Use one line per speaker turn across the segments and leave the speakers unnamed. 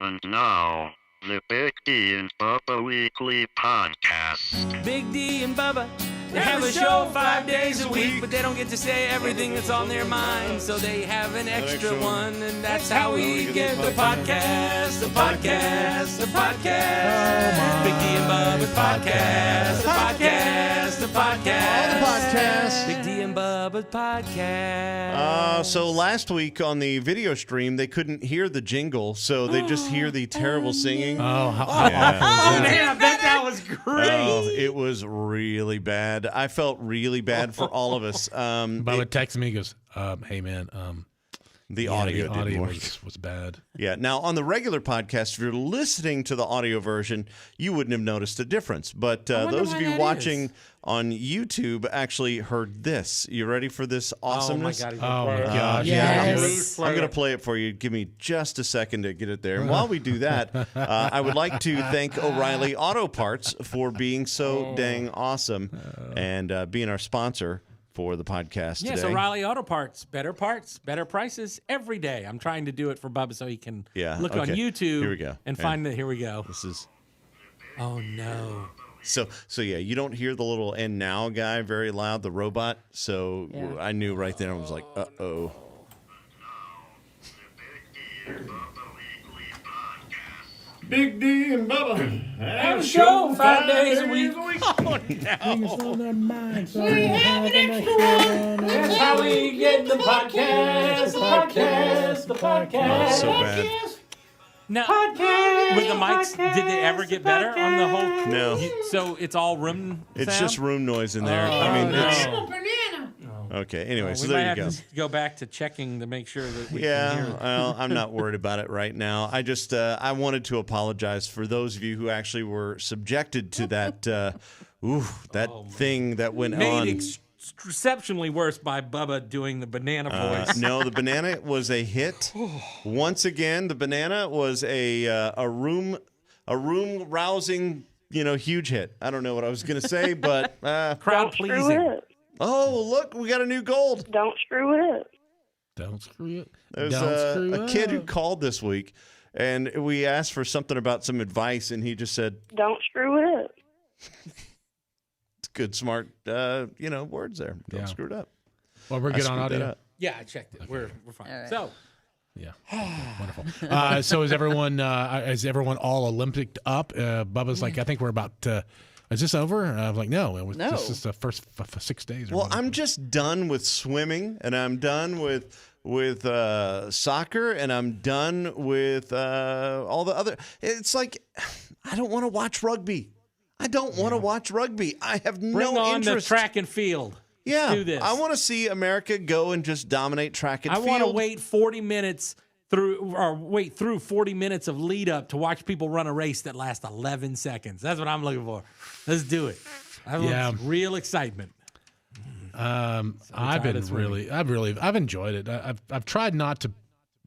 And now, the Big D and Bubba Weekly Podcast.
Big D and Bubba, they have a show 5 days a week, but they don't get to say everything that's on their mind, so they have an extra one, and that's how we get the podcast, the podcast, the podcast. Big D and Bubba's podcast, the podcast, the podcast.
All the podcasts.
Big D and Bubba's podcast.
So last week on the video stream, they couldn't hear the jingle, so they just hear the terrible singing.
Oh, how awful. Man, I bet that was great.
Oh, it was really bad. I felt really bad for all of us.
Bubba texts me, he goes, hey, man,
the audio didn't work.
was bad.
Yeah. Now, on the regular podcast, if you're listening to the audio version, you wouldn't have noticed a difference. But those of you watching on YouTube actually heard this. You ready for this awesomeness?
Oh, my
gosh.
Yes.
I'm going to play it for you. Give me just a second to get it there. And while we do that, I would like to thank O'Reilly Auto Parts for being so dang awesome and being our sponsor for the podcast
Yes,
today.
O'Reilly Auto Parts, better prices every day. I'm trying to do it for Bubba so he can look on YouTube
Here we go.
and find Here we go.
This is
Oh, no.
so yeah, you don't hear the little "and now" guy very loud, the robot. So I knew right then. I was like, uh-oh.
Big D and Bubba
Have a show 5 days a week. That's how we get the podcast, the podcast, the podcast.
So bad.
Now, with the mics, did they ever get better on the whole?
No.
So it's all room
It's
sound?
just room noise in there.
Oh,
I mean,
no.
it's
banana.
okay. Anyway, so
we might
there you
have
go.
to go back to checking to make sure that we can hear
Yeah,
it.
well, I'm not worried about it right now. I just I wanted to apologize for those of you who actually were subjected to that thing that went on.
Made exceptionally worse by Bubba doing the banana voice.
No, the banana was a hit. Once again, the banana was a room rousing, huge hit. I don't know what I was going to say, but
Crowd pleasing.
oh, look, we got a new gold.
Don't screw it up.
Don't screw it.
There's
Don't screw
a kid who
up.
called this week, and we asked for something about some advice, and he just said,
Don't screw it up.
"It's good, smart, words there. Don't
Yeah.
screw it up."
Well, we're
I
good on
screwed that
audio.
up.
Yeah, I checked it. We're fine.
All right.
So,
Yeah, wonderful. So is everyone all Olympic up? Bubba's like, I think we're about. Is this over? I was like, no.
No.
This is the first 6 days. Or
Well,
whatever.
I'm just done with swimming, and I'm done with soccer, and I'm done with all the other. It's like I don't want to watch rugby. I don't want to watch rugby. I have
bring
no
on
interest.
the track and field.
Yeah,
Let's do this.
I want to see America go and just dominate track and
I
field.
want to wait 40 minutes through 40 minutes of lead up to watch people run a race that lasts 11 seconds. That's what I'm looking for. Let's do it. I want real excitement.
I've enjoyed it. I've tried not to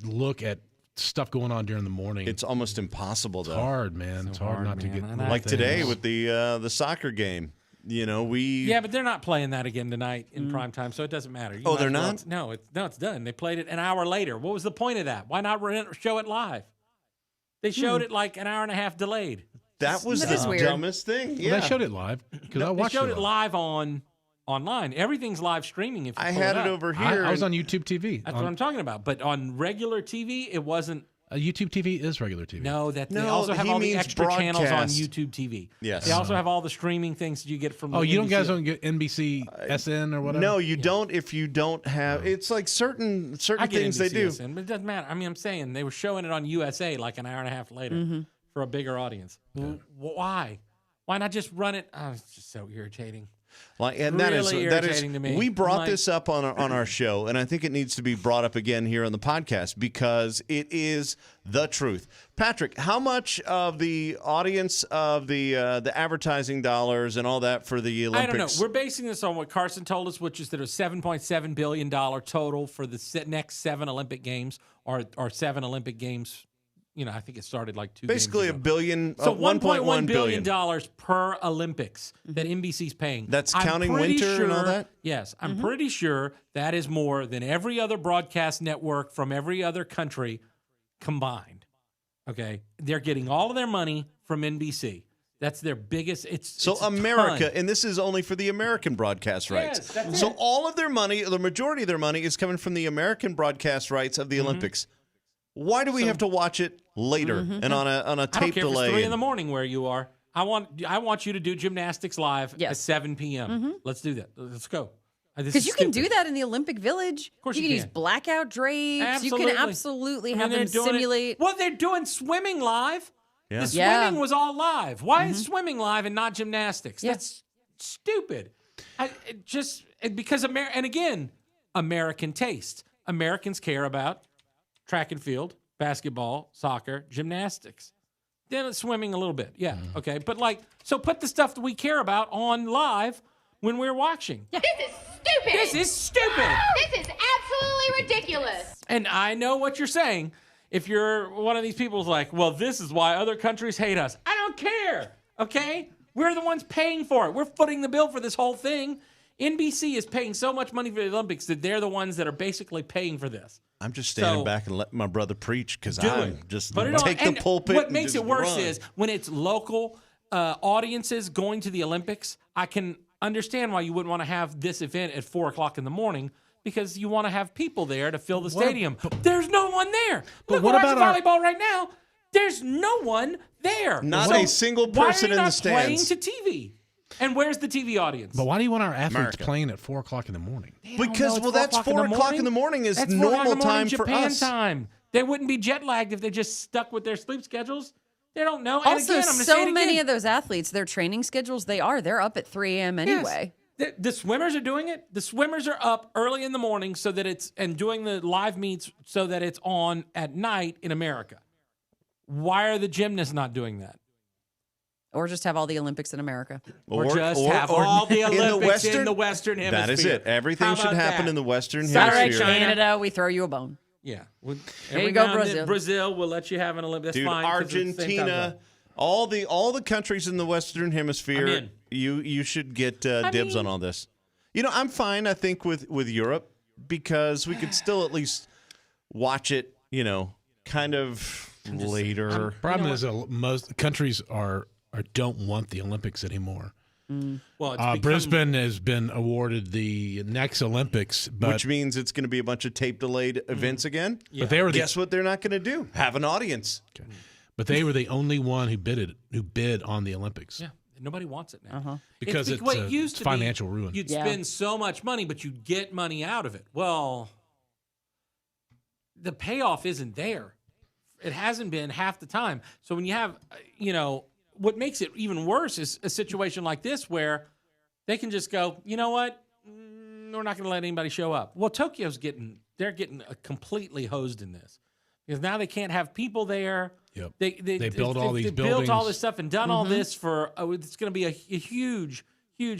look at stuff going on during the morning.
It's almost impossible, though.
It's hard, man. It's hard not to
man.
get
I know.
Like
things.
today with the soccer game.
Yeah, but they're not playing that again tonight in prime time, so it doesn't matter. You might
they're
as well-
not?
No, it's done. They played it an hour later. What was the point of that? Why not show it live? They showed it like an hour and a half delayed.
That was
That is
the
weird.
dumbest thing.
Well,
Yeah,
they showed it live because I
They
watched
showed it live online. Everything's live streaming. If you
I
pull
had
it
it
up.
over here.
I was
and-
on YouTube TV.
That's what I'm talking about. But on regular TV, it wasn't.
YouTube TV is regular TV.
No, they
No,
also have
he
all the
means
extra channels on
broadcast.
YouTube TV.
Yes.
They also have all the streaming things that you get from.
Oh,
the
you
NBC.
guys don't get NBC SN or whatever?
No, you don't if you don't have. It's like certain
I get
things they do.
NBCSN, but it doesn't matter. I mean, I'm saying they were showing it on USA like an hour and a half later for a bigger audience. Why? Why not just run it? Oh, it's just so irritating.
Like, and that is
Really irritating to me.
We brought
Like-
this up on our show, and I think it needs to be brought up again here on the podcast because it is the truth. Patrick, how much of the audience of the advertising dollars and all that for the Olympics?
I don't know. We're basing this on what Carson told us, which is that a $7.7 billion total for the next 7 Olympic Games or 7 Olympic Games. I think it started like 2
Basically
games
a
ago.
billion.
So
$1.1
billion per Olympics that NBC's paying.
That's
I'm
counting
pretty
winter and all
sure-
that?
Yes, I'm pretty sure that is more than every other broadcast network from every other country combined. Okay, they're getting all of their money from NBC. That's their biggest. It's a
America,
ton.
and this is only for the American broadcast rights.
Yes, that's
So
it.
all of their money, the majority of their money, is coming from the American broadcast rights of the Olympics. Why do we have to watch it later and on a
I don't
tape
care if
delay?
it's 3 in the morning where you are. I want you to do gymnastics live at 7 p.m. Let's do that. Let's go.
Because you can do that in the Olympic Village.
Of course
you
you
can use
can.
blackout drapes.
Absolutely.
You can absolutely have
they're
them
doing
simulate.
Well, they're doing swimming live.
Yeah.
The swimming was all live. Why is swimming live and not gymnastics?
Yeah.
That's stupid. Because and again, American taste. Americans care about track and field, basketball, soccer, gymnastics. Then swimming a little bit. Yeah, okay. But so put the stuff that we care about on live when we're watching.
This is stupid.
This is stupid.
This is absolutely ridiculous.
And I know what you're saying. If you're one of these people who's like, well, this is why other countries hate us. I don't care, okay? We're the ones paying for it. We're footing the bill for this whole thing. NBC is paying so much money for the Olympics that they're the ones that are basically paying for this.
I'm just standing back and letting my brother preach because
Do
I'm
it.
just
Put it on.
take the
And
pulpit.
What
and
makes
just
it worse
run.
is when it's local audiences going to the Olympics, I can understand why you wouldn't want to have this event at 4 o'clock in the morning because you want to have people there to fill the stadium. There's no one there. Look,
what
we're
about
watching volleyball right now. There's no one there.
Not
So
a single person
why are
in
you
the
not playing
stands.
to TV? And where's the TV audience?
But why do you want our athletes
America.
playing at 4 o'clock in the morning?
Because that's 4 o'clock in the morning is
That's 4 o'clock
normal
in the morning
time for
Japan
us.
time. They wouldn't be jet lagged if they just stuck with their sleep schedules. They don't know. And
Also,
again, I'm gonna say
so
it
many
again.
of those athletes, their training schedules, they're up at 3 a.m. anyway.
Yes. The swimmers are doing it. The swimmers are up early in the morning so that it's and doing the live meets so that it's on at night in America. Why are the gymnasts not doing that?
Or just have all the Olympics in America.
Or just have all the Olympics in the Western Hemisphere.
That is it. Everything
How
should
about
happen
that?
in the Western
All right,
Hemisphere.
Canada, we throw you a bone.
Yeah.
There you go,
now and then,
Brazil.
Brazil will let you have an Olympic. That's
Dude,
fine. 'cause it's the same time
Argentina,
zone.
all the countries in the Western Hemisphere,
I'm in.
you should get dibs on all this. You know, I'm fine. I think with Europe because we could still at least watch it. You know, kind of later.
Problem is, most countries don't want the Olympics anymore.
Well, it's become-
Brisbane has been awarded the next Olympics, but
Which means it's going to be a bunch of tape delayed events again.
but they were
Guess what they're not going to do? Have an audience.
but they were the only one who bid on the Olympics.
Yeah, nobody wants it now.
Because
what
it's
it used to
financial
be,
ruin.
You'd
Yeah.
spend so much money, but you'd get money out of it. Well, the payoff isn't there. It hasn't been half the time. So when you have, what makes it even worse is a situation like this where they can just go, you know what? We're not going to let anybody show up. Well, they're getting completely hosed in this because now they can't have people there.
Yep.
They
built all these
they built all
buildings.
this stuff and done all this for. It's going to be a huge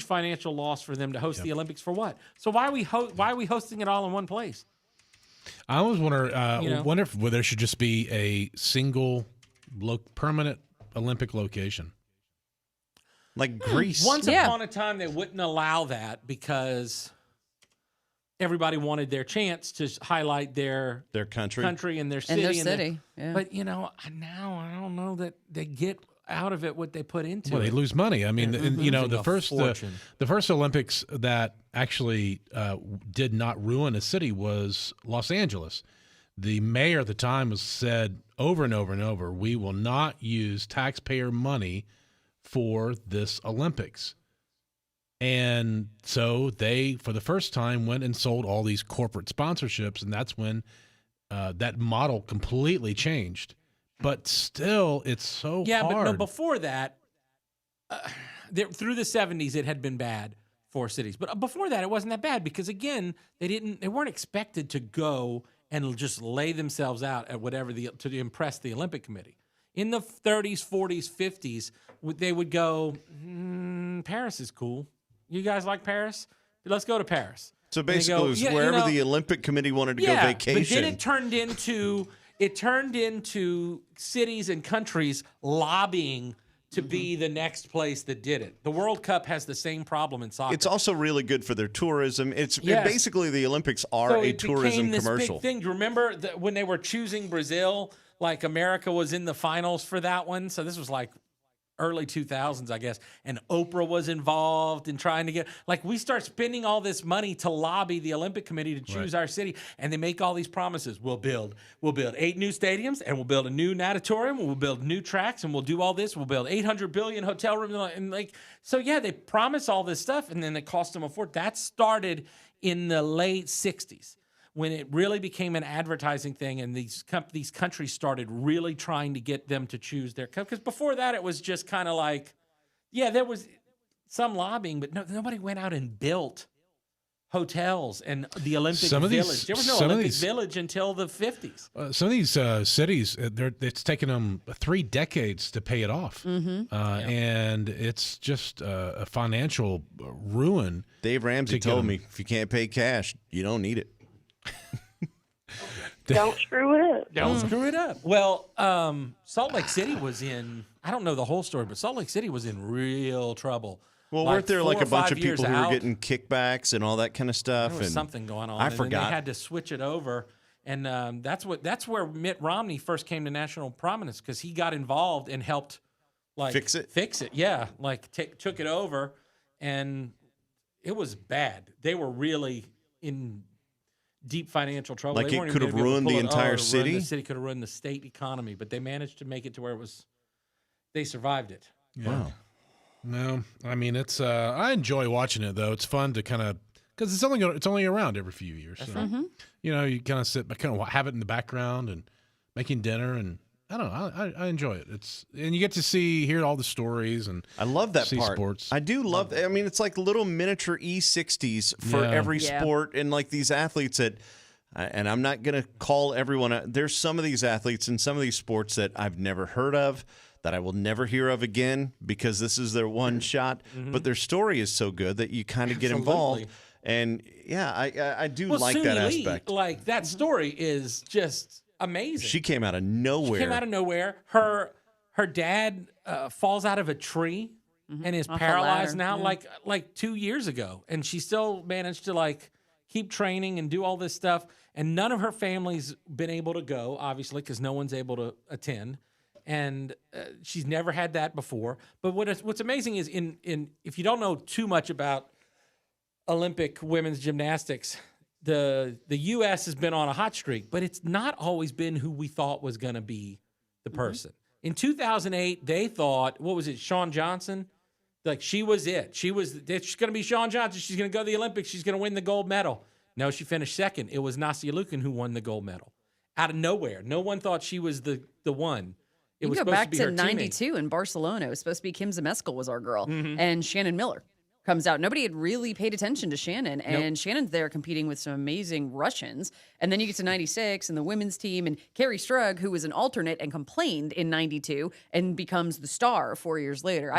financial loss for them to host the Olympics for what? So why are we hosting it all in one place?
I always wonder if there should just be a single permanent Olympic location.
Like Greece.
Once
Yeah.
upon a time, they wouldn't allow that because everybody wanted their chance to highlight their
country.
and their city.
And their city. Yeah.
But now I don't know that they get out of it what they put into
Well,
it.
they lose money. I mean, and,
losing
the
a
first
fortune.
the first Olympics that actually did not ruin a city was Los Angeles. The mayor at the time said over and over and over, we will not use taxpayer money for this Olympics. And so they, for the first time, went and sold all these corporate sponsorships, and that's when that model completely changed. But still, it's so
Yeah,
hard.
but no, before that, through the 70s, it had been bad for cities. But before that, it wasn't that bad because, again, they weren't expected to go and just lay themselves out at whatever to impress the Olympic Committee. In the 30s, 40s, 50s, they would go, Paris is cool. You guys like Paris? Let's go to Paris.
So
And they
basically,
go,
it was
"Yeah,
wherever the Olympic Committee wanted to go vacation.
But then it turned into cities and countries lobbying to be the next place that did it. The World Cup has the same problem in soccer.
It's also really good for their tourism.
Yes.
Basically the Olympics are
So
a
it
tourism
became this
commercial.
big thing. Do you remember when they were choosing Brazil? like America was in the finals for that one. So this was like early 2000s, I guess. And Oprah was involved in trying to get, like, we start spending all this money to lobby the Olympic Committee to choose our city. And they make all these promises. We'll build 8 new stadiums, and we'll build a new natatorium, we'll build new tracks, and we'll do all this. We'll build 800 billion hotel rooms. And like, so yeah, they promise all this stuff, and then it costs them a fortune. That started in the late 60s. When it really became an advertising thing, and these countries started really trying to get them to choose their cup. Because before that, it was just kind of like, yeah, there was some lobbying, but nobody went out and built hotels and the Olympic Village. There was no Olympic Village until the 50s.
Some of these cities, it's taken them 3 decades to pay it off. And it's just a financial ruin.
Dave Ramsey told me, if you can't pay cash, you don't need it.
Don't screw it up.
Don't screw it up. Well, Salt Lake City was in, I don't know the whole story, but Salt Lake City was in real trouble.
Well,
like
weren't there like
4
a
or
bunch
5
of people who
years
were getting kickbacks and all that kind of stuff?
There was
and
something going on.
I
and
forgot.
Then they had to switch it over. And that's where Mitt Romney first came to national prominence, because he got involved and helped like
Fix it?
Yeah, like took it over, and it was bad. They were really in deep financial trouble.
Like,
they
it
weren't
could
even
have
gonna be able to
ruined
pull
the
it
entire
over,
city?
The city could have ruined the state economy, but they managed to make it to where they survived it.
Wow.
No, I mean, it's I enjoy watching it, though. It's fun to kind of, because it's only around every few years. So, you know, you kind of have it in the background and making dinner, and I don't know, I enjoy it. And you get to hear all the stories, and
I love that part.
Sports.
I do love. I mean, it's like little miniature E60s for every sport, and like these athletes that. And I'm not going to call everyone. There's some of these athletes in some of these sports that I've never heard of, that I will never hear of again, because this is their one shot. But their story is so good that you kind of get involved. And yeah, I do like
Suni
that
Lee,
aspect.
like, that story is just amazing.
She came out of nowhere.
She came out of nowhere. Her dad falls out of a tree and is paralyzed now, like 2 years ago, and she still managed to like keep training and do all this stuff. And none of her family's been able to go, obviously, because no one's able to attend. And she's never had that before. But what's amazing is in if you don't know too much about Olympic women's gymnastics, the U.S. has been on a hot streak, but it's not always been who we thought was going to be the person. In 2008, they thought, what was it, Shawn Johnson? Like, she was it. She's going to be Shawn Johnson. She's going to go to the Olympics. She's going to win the gold medal. No, she finished second. It was Nastia Liukin who won the gold medal. Out of nowhere. No one thought she was the one. It
You
was
go
supposed
back
to be
to
her teammate.
92 in Barcelona. It was supposed to be Kim Zemeskel was our girl. And Shannon Miller comes out. Nobody had really paid attention to Shannon. And Shannon's there competing with some amazing Russians. And then you get to 96 and the women's team. And Carrie Strug, who was an alternate and complained in 92 and becomes the star 4 years later.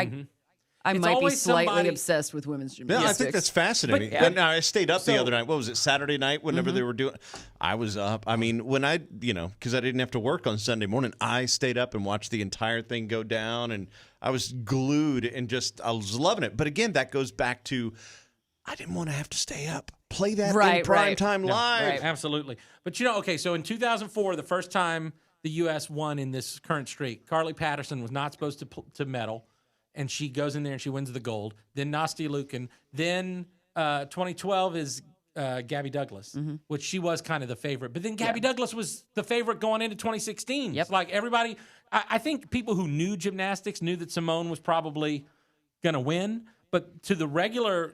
I
It's
might be
always
slightly
somebody-
obsessed with women's
Yeah,
gymnastics.
I think that's fascinating.
But,
Now, I stayed up the
So-
other night. What was it, Saturday night? Whenever they were doing, I was up. I mean, when because I didn't have to work on Sunday morning, I stayed up and watched the entire thing go down, and I was glued and I was loving it. But again, that goes back to, I didn't want to have to stay up. Play that in prime time live.
Absolutely. But okay, so in 2004, the first time the U.S. won in this current streak, Carly Patterson was not supposed to medal, and she goes in there and she wins the gold. Then Nastia Liukin. Then 2012 is Gabby Douglas, which she was kind of the favorite. But then Gabby Douglas was the favorite going into 2016.
Yep.
It's like everybody, I think people who knew gymnastics knew that Simone was probably going to win. But to the regular,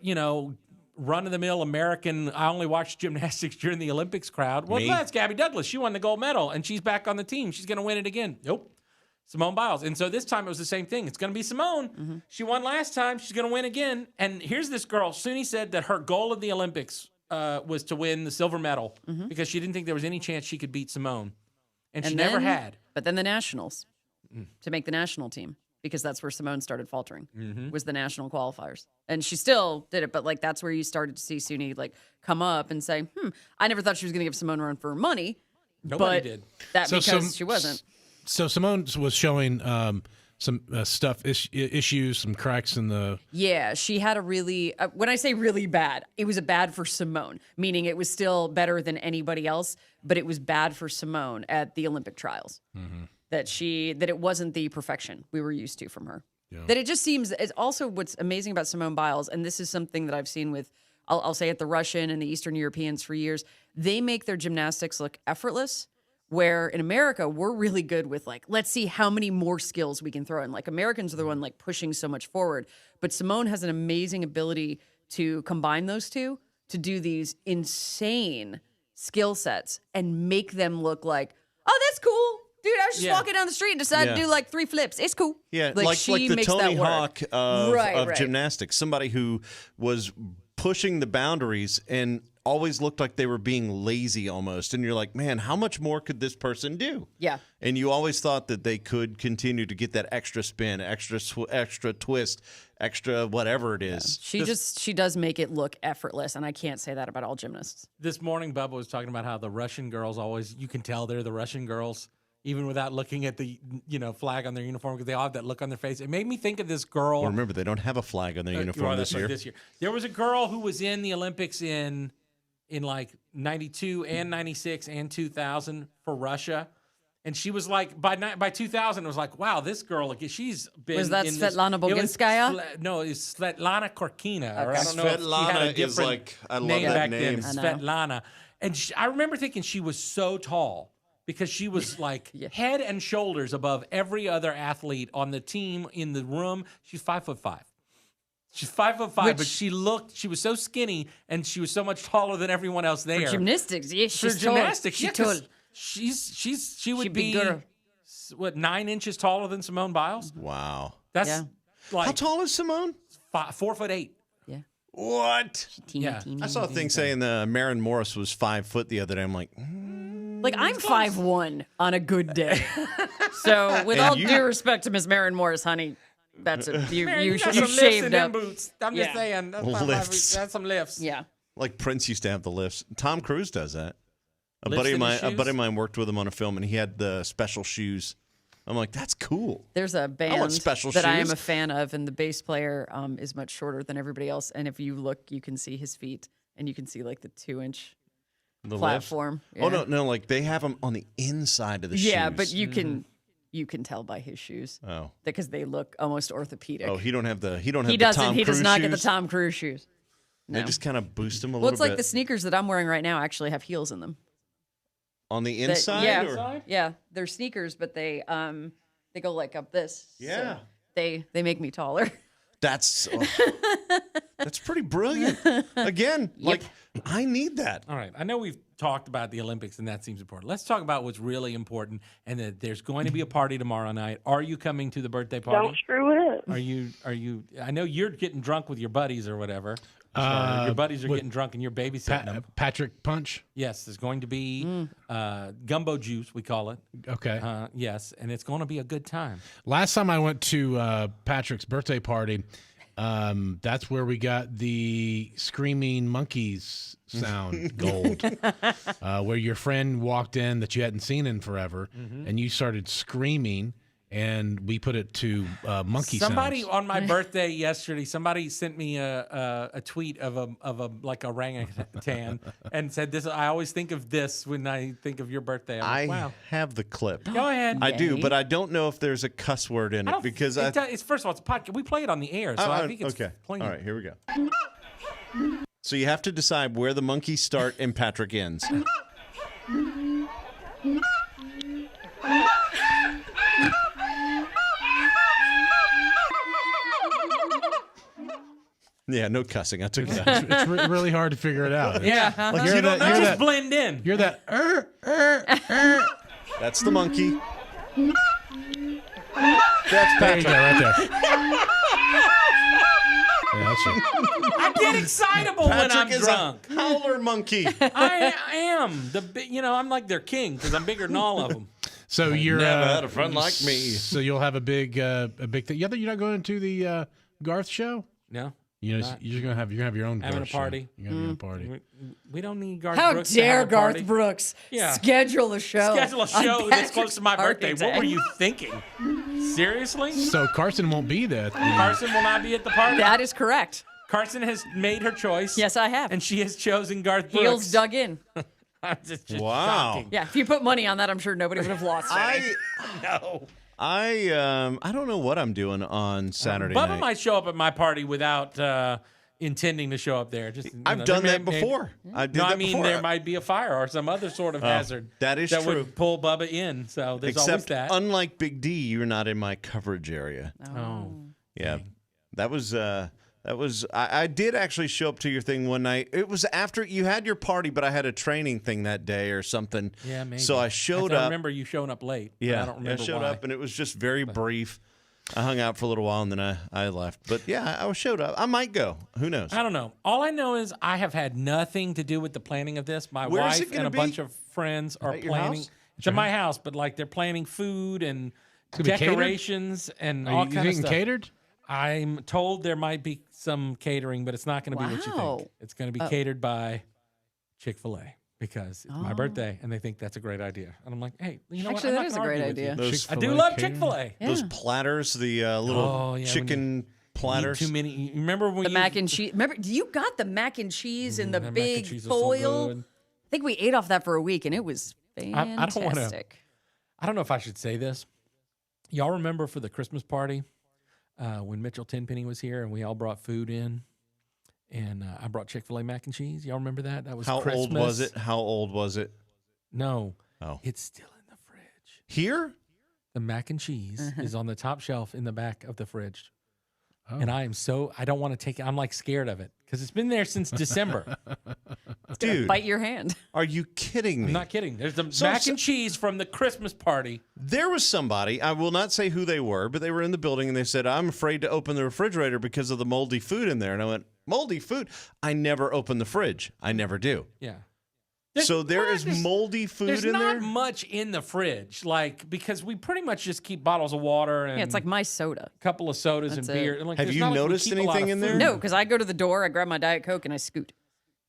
run-of-the-mill American, I only watch gymnastics during the Olympics crowd, well, that's Gabby Douglas. She won the gold medal, and she's back on the team. She's going to win it again. Nope. Simone Biles. And so this time it was the same thing. It's going to be Simone. She won last time. She's going to win again. And here's this girl. Suni said that her goal of the Olympics was to win the silver medal because she didn't think there was any chance she could beat Simone. And she never had.
But then the nationals to make the national team, because that's where Simone started faltering, was the national qualifiers. And she still did it, but like that's where you started to see Suni like come up and say, I never thought she was going to give Simone a run for her money.
Nobody
but
did.
That because she wasn't.
So Simone was showing some issues, some cracks in the.
Yeah, she had a really, when I say really bad, it was a bad for Simone, meaning it was still better than anybody else, but it was bad for Simone at the Olympic trials. That it wasn't the perfection we were used to from her.
Yeah.
That it just seems, it's also what's amazing about Simone Biles, and this is something that I've seen with, I'll say at the Russian and the Eastern Europeans for years, they make their gymnastics look effortless. Where in America, we're really good with like, let's see how many more skills we can throw in. Like Americans are the one like pushing so much forward. But Simone has an amazing ability to combine those two to do these insane skill sets and make them look like, oh, that's cool. Dude, I was just walking down the street and decided to do like 3 flips. It's cool.
Yeah, like
she
the
makes
Tony
that work.
Hawk of
Right.
gymnastics. Somebody who was pushing the boundaries and always looked like they were being lazy almost. And you're like, man, how much more could this person do?
Yeah.
And you always thought that they could continue to get that extra spin, extra twist, extra whatever it is.
She does make it look effortless, and I can't say that about all gymnasts.
This morning, Bubba was talking about how the Russian girls always, you can tell they're the Russian girls, even without looking at the flag on their uniform, because they all have that look on their face. It made me think of this girl.
Well, remember, they don't have a flag on their uniform this year.
There was a girl who was in the Olympics in like 92 and 96 and 2000 for Russia. And she was like, by 2000, it was like, wow, this girl, she's been.
Was that
in
Svetlana Boginskaya?
No, it's Svetlana Korkina. Or
Okay.
I don't know if she had a
Svetlana is
different
like, I love
name
that
back
name.
then. Svetlana. And I remember thinking she was so tall because she was like head and shoulders above every other athlete on the team in the room. She's 5'5". She's 5'5", but she was so skinny and she was so much taller than everyone else there.
For gymnastics, yeah,
For
she's tall.
gymnastics,
She's
yeah, 'cause
tall.
she would
She
be
big girl.
what, 9 inches taller than Simone Biles?
Wow.
That's like
How tall is Simone?
4'8".
Yeah.
What?
Teeny,
Yeah.
teeny.
I saw a thing saying Maren Morris was 5 foot the other day. I'm like,
Like, I'm 5'1" on a good day. So, with
And
all
you-
due respect to Miss Marin Morris, honey, that's a you
Man, you got
you
some lifts
shaved
in them
up.
boots. I'm
Yeah.
just saying. That's
Lifts.
That's some lifts.
Yeah.
like Prince used to have the lifts. Tom Cruise does that. A
Lifts
buddy of
in his
mine,
shoes?
worked with him on a film, and he had the special shoes. I'm like, that's cool.
There's a band
special
that I am
shoes.
a fan of, and the bass player is much shorter than everybody else. And if you look, you can see his feet, and you can see like the 2-inch
The
platform.
lifts. Oh no, like they have them on the inside of the shoes.
Yeah, but you can tell by his shoes
Oh,
because they look almost orthopedic.
he don't have the
he
the
doesn't.
Tom
He does
Cruise
not get the
shoes?
Tom Cruise shoes.
They
No.
just kind of boost them a
Well,
little
it's like
bit
the sneakers that I'm wearing right now actually have heels in them.
on the
That-
inside.
yeah,
or?
yeah, they're sneakers, but they go like up this. So
Yeah.
they make me taller.
That's pretty brilliant. Again, like I need that.
All right. I know we've talked about the Olympics and that seems important. Let's talk about what's really important and that there's going to be a party tomorrow night. Are you coming to the birthday party?
Don't screw it up.
Are you I know you're getting drunk with your buddies or whatever. Or your buddies are getting drunk and you're babysitting them.
Patrick Punch.
Yes, there's going to be gumbo juice, we call it.
Okay.
Yes, and it's going to be a good time.
Last time I went to Patrick's birthday party, that's where we got the screaming monkeys sound gold, where your friend walked in that you hadn't seen in forever, and you started screaming, and we put it to monkey
Somebody
sounds.
on my birthday yesterday, somebody sent me a tweet of a like orangutan and said this. I always think of this when I think of your birthday. I'm like,
I
wow.
have the clip.
Go ahead.
I do, but I don't know if there's a cuss word in it because
it's first of all, it's a podcast. We play it on the air, so I think it's
okay.
plain.
All right, here we go. So you have to decide where the monkeys start and Patrick ends. Yeah, no cussing. I took that.
It's really hard to figure it out.
Yeah,
Like
you
you're
don't
that-
know,
you're
just
that-
blend in.
You're that.
That's the monkey. That's
There you
Patrick.
go, right there. Yeah, that's it.
I get excitable when I'm
Patrick is
drunk.
a howler monkey.
I am I'm like their king because I'm bigger than all of them.
So you're
Never had a friend like me.
So you'll have a big thing. You're not going to the Garth show?
No,
You're gonna have your own
having a
Garth show.
party.
You're gonna have your own party.
We don't need Garth
How
Brooks.
dare
to have a party.
Garth Brooks
Yeah.
schedule a show?
Schedule a
on
show that's close to my
Patrick's
birthday.
party
What were
day.
you thinking? Seriously?
So Carson won't be there.
Carson will not be at the party.
That is correct.
Carson has made her choice.
Yes, I have.
And she has chosen Garth Brooks.
Heels dug in.
Just
Wow.
shocking.
Yeah, if you put money on that, I'm sure nobody would have lost any.
No.
I don't know what I'm doing on Saturday
Bubba
night.
might show up at my party without intending to show up there. Just
I've done that before. I did
No,
that
I mean
before.
there might be a fire or some other sort of hazard
that is
that
true.
would pull Bubba in. So there's always
Except,
that.
unlike Big D, you're not in my coverage area.
Oh.
Yeah, that was. I did actually show up to your thing one night. It was after you had your party, but I had a training thing that day or something.
Yeah, maybe.
So I showed
I
up.
remember you showing up late. But
Yeah,
I don't remember
I showed
why.
up, and it was just very brief. I hung out for a little while, and then I left. But yeah, I showed up. I might go. Who knows?
I don't know. All I know is I have had nothing to do with the planning of this. My
Where is it
wife
gonna
and a
be?
bunch of friends are
At your
planning.
house?
It's at my house, but like they're planning food and
gonna be catered?
decorations and
Are
all
you
kind of
getting
stuff.
catered?
I'm told there might be some catering, but it's not going to be what you
Wow.
think. It's going to be catered by Chick-fil-A because it's my birthday and they think that's a great idea. And I'm like, hey, you know
Actually,
what? I'm
that
not
is a
gonna
great
argue with you.
idea.
Those
I do love
catering?
Chick-fil-A.
those platters, the little
Oh, yeah, when
chicken platters.
Eat too many. You remember when
The
you
mac and cheese. Remember, you got the mac and cheese in the
that mac and
big
cheese was so
foil.
good.
I think we ate off that for a week, and it was fantastic.
I don't know if I should say this. Y'all remember for the Christmas party when Mitchell Tenpenny was here and we all brought food in, and I brought Chick-fil-A mac and cheese. Y'all remember that? That was
How
Christmas.
old was it? How old was it?
No.
Oh.
It's still in the fridge.
Here?
The mac and cheese is on the top shelf in the back of the fridge.
Oh.
And I don't want to take it. I'm like scared of it because it's been there since December.
Dude,
Bite your hand.
are you kidding me?
I'm not kidding. There's the mac and cheese from the Christmas party.
There was somebody, I will not say who they were, but they were in the building and they said, I'm afraid to open the refrigerator because of the moldy food in there. And I went, moldy food? I never open the fridge. I never do.
Yeah.
So there is moldy food
There's
in
not
there?
much in the fridge, like because we pretty much just keep bottles of water and
Yeah, it's like my soda.
a couple of sodas
That's
and
it.
beer. And like,
Have
there's
you
not like we
noticed
keep a lot
anything
of
in there?
food.
No, because I go to the door, I grab my Diet Coke, and I scoot.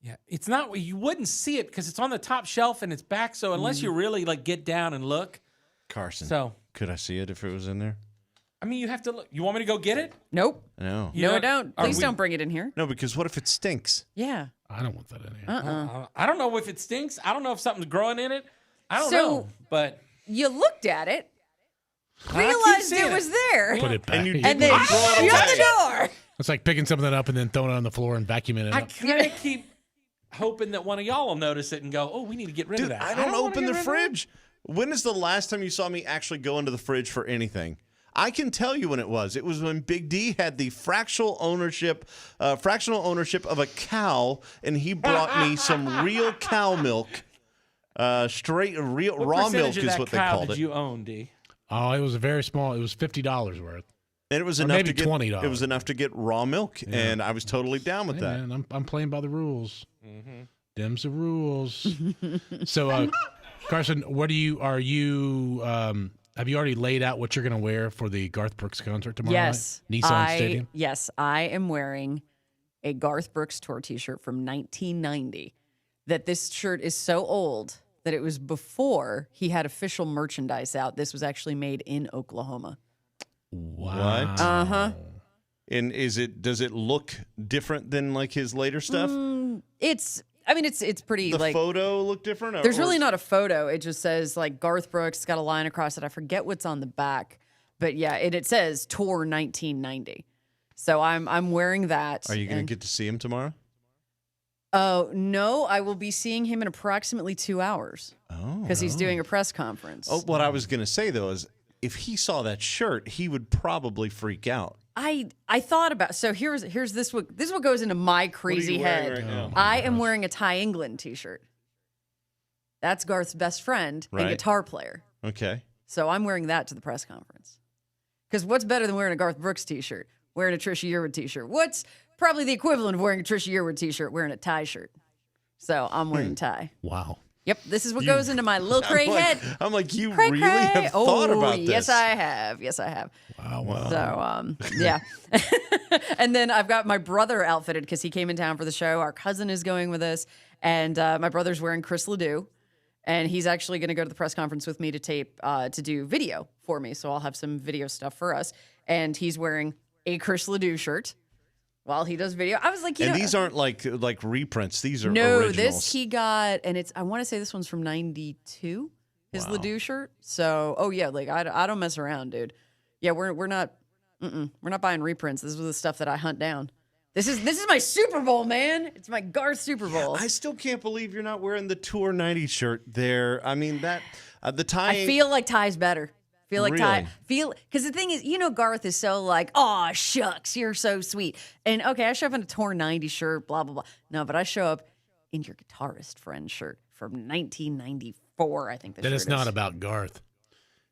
Yeah, it's not. You wouldn't see it because it's on the top shelf and it's back. So unless you really like get down and look,
Carson,
so
could I see it if it was in there?
I mean, you have to look. You want me to go get it?
Nope.
No.
You
No,
know-
I don't.
are
Please
we-
don't bring it in here.
No, because what if it stinks?
Yeah.
I don't want that in here.
I don't know if it stinks. I don't know if something's growing in it. I don't
So-
know. But
You looked at it,
keep
realized
seeing
it was
it.
there,
Put it back.
you
and then shut the door.
It's like picking something up and then throwing it on the floor and vacuuming it
I
up.
kind of keep hoping that one of y'all will notice it and go, "Oh, we need to get rid of
Dude,
that."
I don't
wanna
open
get
the
rid of that.
fridge. When is the last time you saw me actually go into the fridge for anything? I can tell you when it was. It was when Big D had the fractional ownership of a cow, and he brought me some real cow milk. Straight real
What
raw milk
percentage of
is
that
what they
cow
called
did
it.
you own, D?
Oh, it was a very small. It was $50 worth.
And it was
Or
enough
maybe
to get
$20.
It was enough to get raw milk, and I was totally down with
Hey,
that.
man, I'm playing by the rules. Them's the rules. So, Carson, what are you? Have you already laid out what you're going to wear for the Garth Brooks concert tomorrow
Yes.
night? Nissan Stadium.
Yes, I am wearing a Garth Brooks tour T-shirt from 1990. That this shirt is so old that it was before he had official merchandise out. This was actually made in Oklahoma.
Wow.
What?
Uh-huh.
And does it look different than like his later stuff?
It's pretty
The
like
photo look different?
there's really not a photo. It just says like Garth Brooks. It's got a line across it. I forget what's on the back, but yeah, it says tour 1990. So I'm wearing that.
Are you going to get to see him tomorrow?
Oh no, I will be seeing him in approximately 2 hours
Oh.
because he's doing a press conference.
Oh, what I was going to say though is if he saw that shirt, he would probably freak out.
I thought about so here's this what goes into my crazy
wearing
head.
right now?
I am wearing a Ty England T-shirt. That's Garth's best friend and
Right.
guitar player.
Okay.
So I'm wearing that to the press conference. Because what's better than wearing a Garth Brooks T-shirt? Wearing a Trisha Yearwood T-shirt. What's probably the equivalent of wearing a Trisha Yearwood T-shirt? Wearing a Ty shirt. So I'm wearing tie.
Wow.
Yep, this is what goes into my little cray head.
I'm like, you
Cray,
really
cray.
have thought about this.
Yes, I have. Yes, I have.
Wow.
So, yeah. And then I've got my brother outfitted because he came in town for the show. Our cousin is going with us, and my brother's wearing Chris Ledoux, and he's actually going to go to the press conference with me to tape to do video for me. So I'll have some video stuff for us, and he's wearing a Chris Ledoux shirt while he does video. I was like,
and these aren't like reprints. These are
no,
originals.
this he got, and I want to say this one's from '92. His Ledoux shirt. So, oh yeah, like I don't mess around, dude. Yeah, we're not buying reprints. This is the stuff that I hunt down. This is my Super Bowl, man. It's my Garth Super Bowl.
I still can't believe you're not wearing the Tour 90 shirt there. I mean, that the tie.
I feel like Ty's better. Feel like Ty.
Really?
Because the thing is, Garth is so like, oh shucks, you're so sweet. And okay, I show up in a Tour 90 shirt, blah blah blah. No, but I show up in your guitarist friend shirt from 1994. I think
that is not about Garth.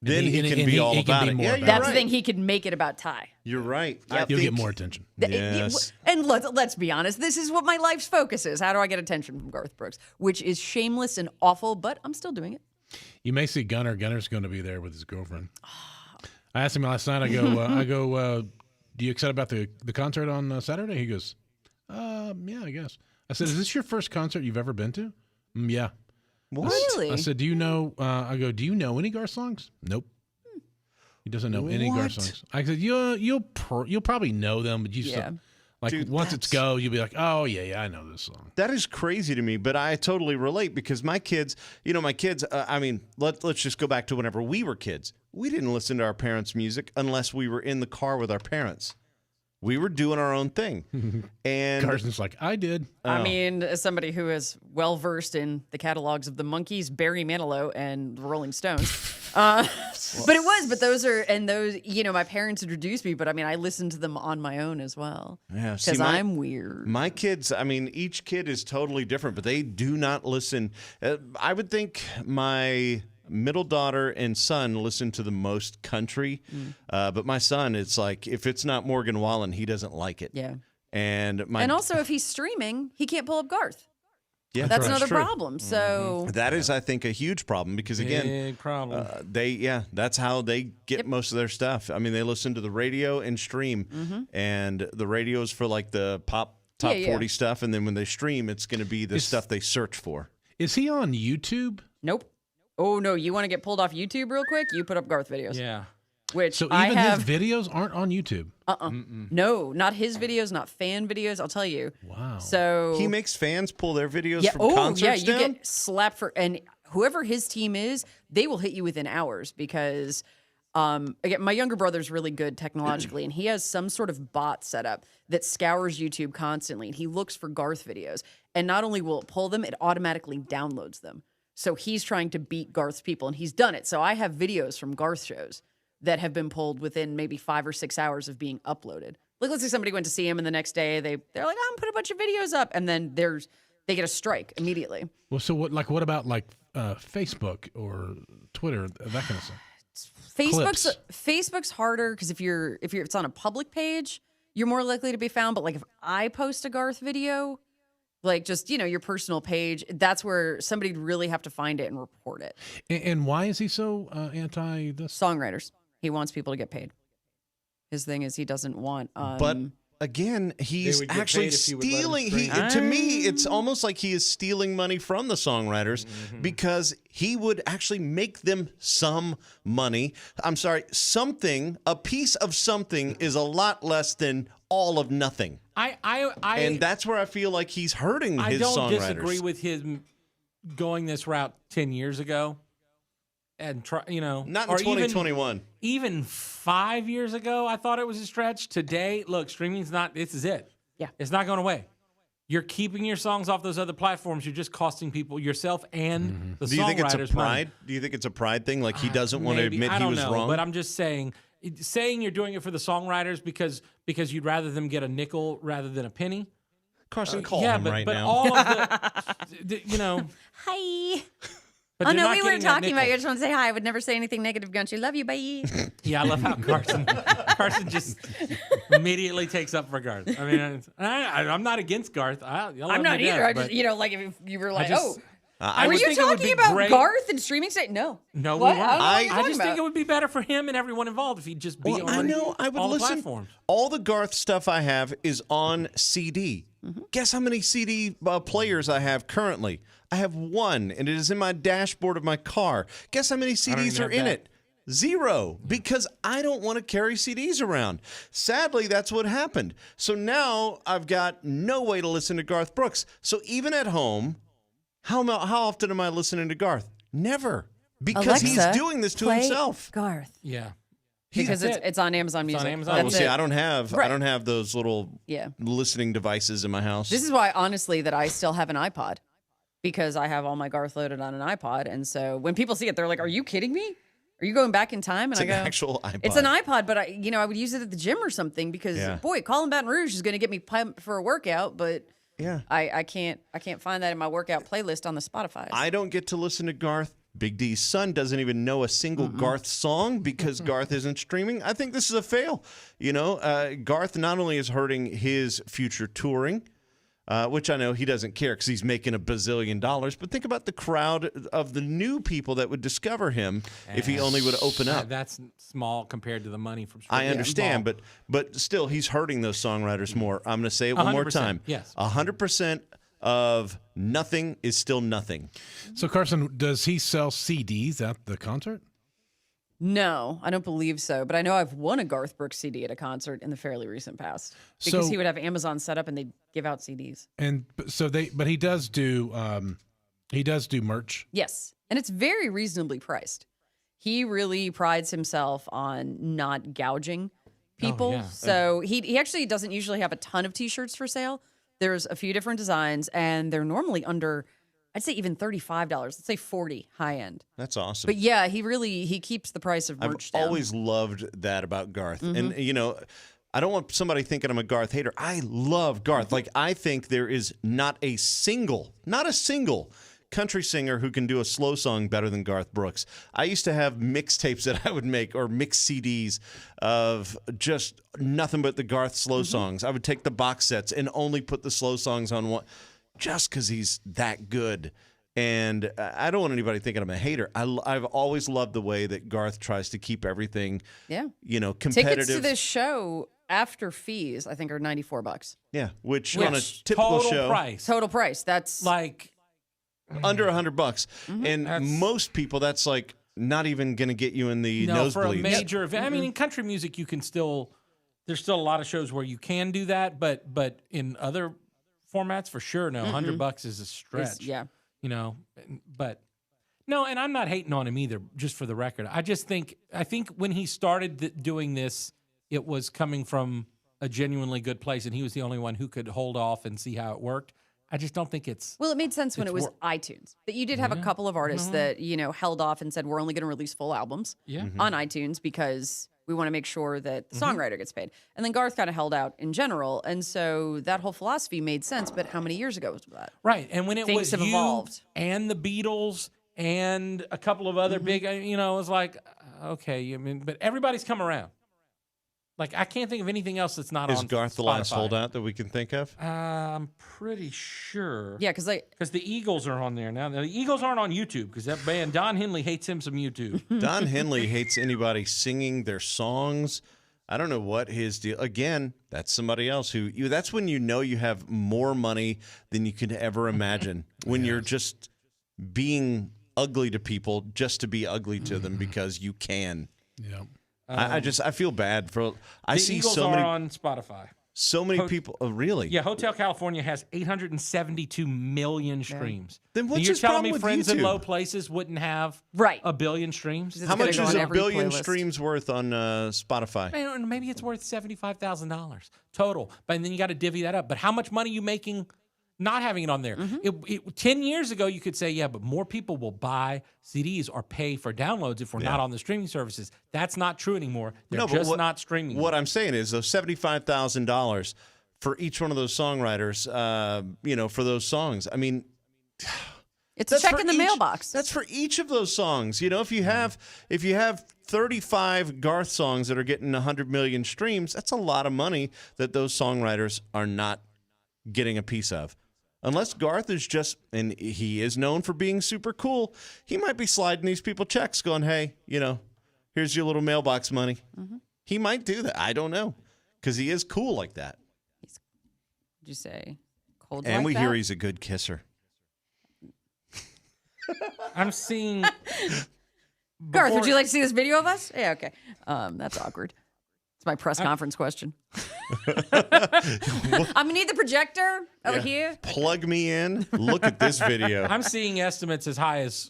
Then he can be all about it. Yeah,
that's the thing. He could make it about Ty.
You're right.
You'll get more attention.
Yes.
And let's be honest. This is what my life's focus is. How do I get attention from Garth Brooks? Which is shameless and awful, but I'm still doing it.
You may see Gunner. Gunner's going to be there with his girlfriend. I asked him last night. I go, do you excited about the concert on Saturday? He goes, yeah, I guess. I said, is this your first concert you've ever been to? Yeah.
What?
Really?
I said, do you know? I go, do you know any Garth songs? Nope. He doesn't know any Garth songs. I said, you'll probably know them, but you just like
Dude,
once it's go, you'll be like, oh yeah, I know this song.
That is crazy to me, but I totally relate because my kids, I mean, let's just go back to whenever we were kids. We didn't listen to our parents' music unless we were in the car with our parents. We were doing our own thing. And
Carson's like, I did.
I mean, as somebody who is well versed in the catalogs of the Monkees, Barry Manilow, and the Rolling Stones. But those, my parents introduced me, but I mean, I listened to them on my own as well.
Yeah,
because I'm weird.
My kids, I mean, each kid is totally different, but they do not listen. I would think my middle daughter and son listen to the most country, but my son, it's like if it's not Morgan Wallen, he doesn't like it.
Yeah,
and
also if he's streaming, he can't pull up Garth.
Yeah,
that's another
true.
problem. So
that is, I think, a huge problem because again,
big problem.
That's how they get most of their stuff. I mean, they listen to the radio and stream, and the radio is for like the top 40 stuff, and then when they stream, it's going to be the stuff they search for.
Is he on YouTube?
Nope. Oh no, you want to get pulled off YouTube real quick? You put up Garth videos.
Yeah.
Which
so
I
even
have,
his videos aren't on YouTube.
No, not his videos, not fan videos. I'll tell you.
Wow.
So
He makes fans pull their videos from concerts
you
down?
get slapped for, and whoever his team is, they will hit you within hours because, again, my younger brother's really good technologically, and he has some sort of bot set up that scours YouTube constantly, and he looks for Garth videos, and not only will it pull them, it automatically downloads them. So he's trying to beat Garth's people, and he's done it. So I have videos from Garth shows that have been pulled within maybe 5 or 6 hours of being uploaded. Like, let's say somebody went to see him, and the next day they're like, I'm gonna put a bunch of videos up, and then they get a strike immediately.
Well, so what about Facebook or Twitter, that kind of stuff?
Facebook's harder because if it's on a public page, you're more likely to be found. But like if I post a Garth video, like just your personal page, that's where somebody'd really have to find it and report it.
And why is he so anti this?
Songwriters. He wants people to get paid. His thing is he doesn't want.
But again, he's actually stealing. To me, it's almost like he is stealing money from the songwriters because he would actually make them some money. I'm sorry, a piece of something is a lot less than all of nothing. And that's where I feel like he's hurting his songwriters.
I don't disagree with him going this route 10 years ago. And
not in 2021.
Even 5 years ago, I thought it was a stretch. Today, look, streaming's not. This is it.
Yeah,
it's not going away. You're keeping your songs off those other platforms. You're just costing people, yourself, and the songwriters.
Do you think it's a pride?
Money.
Do you think it's a pride thing? Like he doesn't want to admit he was wrong.
But I'm just saying you're doing it for the songwriters because you'd rather them get a nickel rather than a penny.
Carson, call him right now.
But all of the
Hi.
But
no, we weren't talking about you. I just want to say hi. I would never say anything negative against you. Love you. Bye.
Yeah, I love how Carson just immediately takes up for Garth. I mean, I'm not against Garth.
I'm not either. I just, like if you were like,
I
Were
would
you
think it would
talking
be
about
great.
Garth and streaming state? No.
No,
What?
we weren't.
I don't know what you're
I
talking
just
about.
think it would be better for him and everyone involved if he'd just be on
I know. I would
all the
listen.
platforms.
All the Garth stuff I have is on CD. Guess how many CD players I have currently? I have one, and it is in my dashboard of my car. Guess how many CDs
even
are
have
in
that.
it? 0, because I don't want to carry CDs around. Sadly, that's what happened. So now I've got no way to listen to Garth Brooks. So even at home, how often am I listening to Garth? Never. Because he's
Alexa,
doing this to
play
himself.
Garth.
Yeah.
Because
That's
it's on Amazon Music.
on Amazon.
Oh, well,
That's
see,
it.
I don't have
Right.
those little
Yeah.
listening devices in my house.
This is why, honestly, that I still have an iPod, because I have all my Garth loaded on an iPod. And so when people see it, they're like, "Are you kidding me? Are you going back in time?" And
It's
I
an
go,
actual iPod.
"It's an iPod, but I would use it at the gym or something because,
Yeah.
boy, Colin Baton Rouge is going to get me pumped for a workout, but
Yeah.
I can't find that in my workout playlist on the Spotify."
I don't get to listen to Garth. Big D's son doesn't even know a single Garth song because Garth isn't streaming. I think this is a fail. You know, Garth not only is hurting his future touring, which I know he doesn't care because he's making $1 bazillion, but think about the crowd of the new people that would discover him if he only would open up.
That's small compared to the money from
I
streaming.
understand,
Small.
but still, he's hurting those songwriters more. I'm going to say it one more
100%,
time.
yes.
100% of nothing is still nothing.
So Carson, does he sell CDs at the concert?
No, I don't believe so. But I know I've won a Garth Brooks CD at a concert in the fairly recent past because
So-
he would have Amazon set up and they'd give out CDs.
And so but he does do merch.
Yes. And it's very reasonably priced. He really prides himself on not gouging people.
yeah.
So he actually doesn't usually have a ton of t-shirts for sale. There's a few different designs and they're normally under, I'd say even $35. Let's say 40 high end.
That's awesome.
But yeah, he keeps the price of
I've
merch down.
always loved that about Garth. And, you know, I don't want somebody thinking I'm a Garth hater. I love Garth. Like, I think there is not a single country singer who can do a slow song better than Garth Brooks. I used to have mixtapes that I would make or mix CDs of just nothing but the Garth slow songs. I would take the box sets and only put the slow songs on one just because he's that good. And I don't want anybody thinking I'm a hater. I've always loved the way that Garth tries to keep everything, you know, competitive.
Tickets to this show after fees, I think, are $94.
Yeah, which on a
Which
typical
total
show,
price.
Total price. That's
Like,
under $100. And
That's-
most people, that's like not even going to get you in the
no, for a
nosebleeds.
major event. I mean, in country music, you can still, there's still a lot of shows where you can do that, but in other formats, for sure, no, $100 is a stretch.
yeah.
You know, but no, and I'm not hating on him either, just for the record. I think when he started doing this, it was coming from a genuinely good place, and he was the only one who could hold off and see how it worked. I just don't think it's.
Well, it made sense when
It's
it was
wor-
iTunes. But you did have a couple of artists that, held off and said, we're only going to release full albums
Yeah.
on iTunes because we want to make sure that the songwriter gets paid. And then Garth kind of held out in general. And so that whole philosophy made sense. But how many years ago was that?
Right. And when it
Things
was
have
you
evolved.
and the Beatles and a couple of other big, it was like, okay, I mean, but everybody's come around. Like, I can't think of anything else that's not
Is
on
Garth the last
Spotify.
holdout that we can think of?
I'm pretty sure.
Yeah, because
Because the Eagles are on there now. The Eagles aren't on YouTube because that band, Don Henley, hates him some YouTube.
Don Henley hates anybody singing their songs. I don't know what his deal. Again, that's somebody else that's when you know you have more money than you could ever imagine. When you're just being ugly to people just to be ugly to them because you can.
Yeah.
I feel bad for. I
The
see
Eagles
so
are
many
on Spotify.
people. Oh, really?
Yeah, Hotel California has 872 million streams.
Then what's
And you're
his
telling
problem
me
with
Friends in
YouTube?
Low Places wouldn't have
Right.
a billion streams?
It's
How
gonna
much
go
is
on
a
every
billion
playlist.
streams worth on Spotify?
I don't know, maybe it's worth $75,000 total. But then you got to divvy that up. But how much money are you making not having it on there? 10 years ago, you could say, yeah, but more people will buy CDs or pay for downloads if we're not on the streaming services. That's not true anymore. They're
No, but
just
what-
not streaming.
What I'm saying is, those $75,000 for each one of those songwriters, for those songs. I mean,
it's a
that's
check
for
in the
each-
mailbox.
That's for each of those songs. You know, if you have 35 Garth songs that are getting 100 million streams, that's a lot of money that those songwriters are not getting a piece of. Unless Garth is just, and he is known for being super cool, he might be sliding these people checks going, hey, here's your little mailbox money. Mm-hmm. He might do that. I don't know. Because he is cool like that.
Did you say cold
and
like
we
that?
hear he's a good kisser.
I'm seeing.
Garth, would you like to see this video of us? Yeah, okay. That's awkward. It's my press conference question. I'm gonna need the projector over here.
Plug me in. Look at this video.
I'm seeing estimates as high as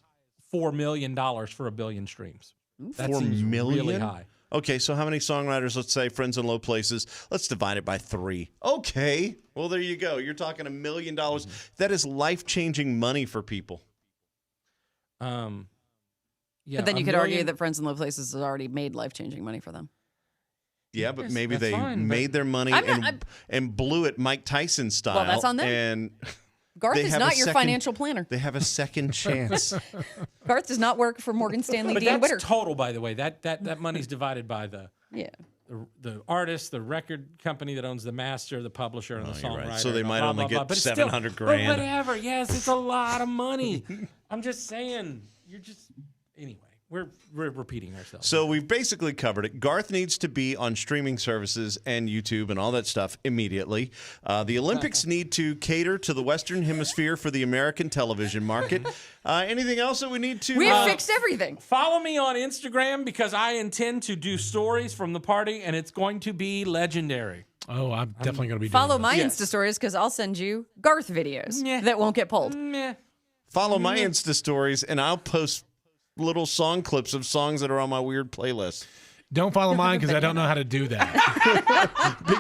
$4 million for 1 billion streams. That
4
seems
million?
really high.
Okay, so how many songwriters, let's say, Friends in Low Places? Let's divide it by 3. Okay. Well, there you go. You're talking $1 million. That is life-changing money for people.
Yeah,
But then you could argue that Friends in Low Places has already made life-changing money for them.
Yeah, but
Yes,
maybe
that's
they
fine,
made their money and blew it Mike Tyson style.
Well, that's on them.
And
Garth
they
is
have
not
a
your
second-
financial planner.
they have a second chance.
Garth does not work for Morgan Stanley
But
Dan
that's
Witter.
total, by the way. That money's divided by the artist, the record company that owns the master, the publisher, and the
you're
songwriter.
right. So they
and
might
blah,
only
blah, blah.
get
But it's
700
still,
grand.
But whatever. Yes, it's a lot of money. I'm just saying. Anyway. We're repeating ourselves.
So we've basically covered it. Garth needs to be on streaming services and YouTube and all that stuff immediately. The Olympics need to cater to the Western Hemisphere for the American television market. Anything else that we need to?
We have fixed everything.
Follow me on Instagram because I intend to do stories from the party, and it's going to be legendary.
Oh, I'm definitely going to be
Follow
doing
my
Yes.
Insta stories because I'll send you Garth videos that won't get pulled.
Meh.
Follow my Insta stories, and I'll post little song clips of songs that are on my weird playlist.
Don't follow mine because I don't know how to do that.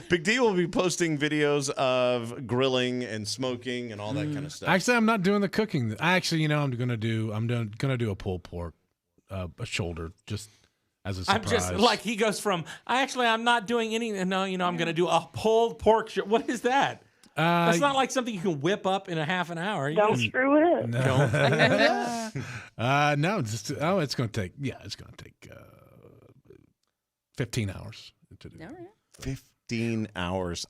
Big deal will be posting videos of grilling and smoking and all that kind of stuff.
Actually, I'm not doing the cooking. Actually, I'm going to do a pulled pork, a shoulder, just as a surprise.
I'm just like he goes from. I'm not doing any. No, I'm going to do a pulled pork. What is that? That's not like something you can whip up in a half an hour.
Don't screw it up.
No, it's going to take. Yeah, it's going to take 15 hours to do.
All right.
15 hours.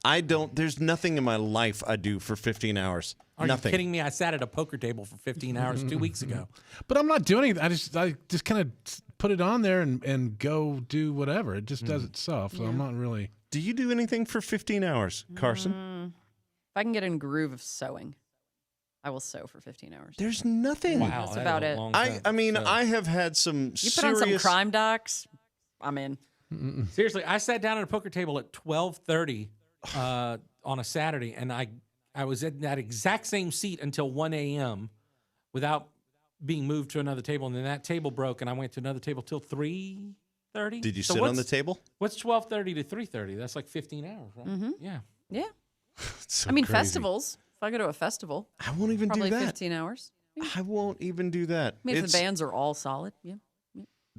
There's nothing in my life I do for 15 hours.
Are
Nothing.
you kidding me? I sat at a poker table for 15 hours 2 weeks ago.
But I'm not doing it. I just kind of put it on there and go do whatever. It just does itself. So I'm not really.
Do you do anything for 15 hours, Carson?
If I can get in a groove of sewing, I will sew for 15 hours.
There's nothing.
Wow,
That's
that
about
is a
it.
long
I
time.
mean,
So,
I have had some
You put on some
serious.
crime docs, I'm in.
seriously, I sat down at a poker table at 12:30 on a Saturday, and I was in that exact same seat until 1 a.m. without being moved to another table, and then that table broke, and I went to another table till 3:30.
Did you
So
sit on
what's-
the table?
What's 12:30 to 3:30? That's like 15 hours, right?
Mm-hmm.
Yeah.
Yeah.
So
I mean,
crazy.
festivals. If I go to a festival,
I won't even
probably
do that.
15 hours.
I won't even do that.
I mean, if the bands are all solid, yeah.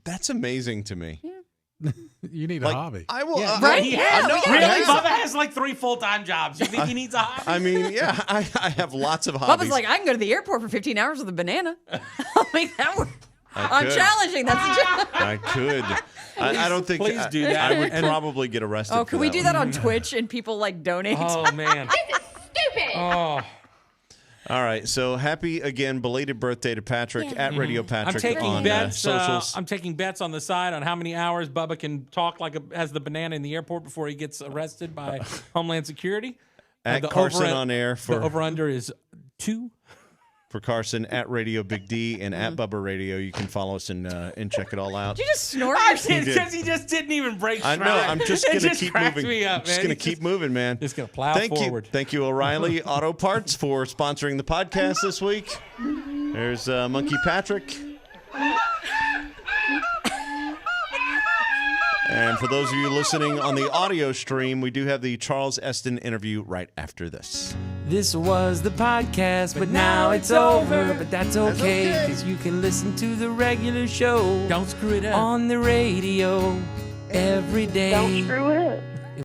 That's amazing to me.
You need
Like,
a hobby.
I will.
Right?
He
Yeah,
has.
we gotta
Really?
do
Bubba has like 3 full-time jobs. You think he needs a hobby?
I mean, yeah, I have lots of hobbies.
Bubba's like, I can go to the airport for 15 hours with a banana. I'll make that work. I'm
could.
challenging. That's a challenge.
I could. I don't think.
please do that.
I would
And-
probably get arrested.
Oh,
for
can we do that
one.
on Twitch and people like donate?
Oh, man.
Stupid.
Oh.
All right. So happy again, belated birthday to Patrick at Radio Patrick
I'm taking
on
bets.
socials.
I'm taking bets on the side on how many hours Bubba can talk as the banana in the airport before he gets arrested by Homeland Security.
At
The
Carson
over-
on air
The
for
over/under is 2.
for Carson at Radio Big D and at Bubba Radio. You can follow us and check it all out.
Did you just snort?
I
Or
did
did.
because he just didn't even break
I
stride.
know. I'm just
It
gonna keep
cracked
moving.
Me up,
I'm just
man.
gonna
He's
keep moving, man.
Just gonna plow
Thank
forward.
you, thank you, O'Reilly Auto Parts for sponsoring the podcast this week. There's Monkey Patrick. And for those of you listening on the audio stream, we do have the Charles Eston interview right after this.
This was the podcast, but now it's over. But that's okay, because you can listen to the regular show. Don't screw it up. On the radio every day.
Don't screw it up.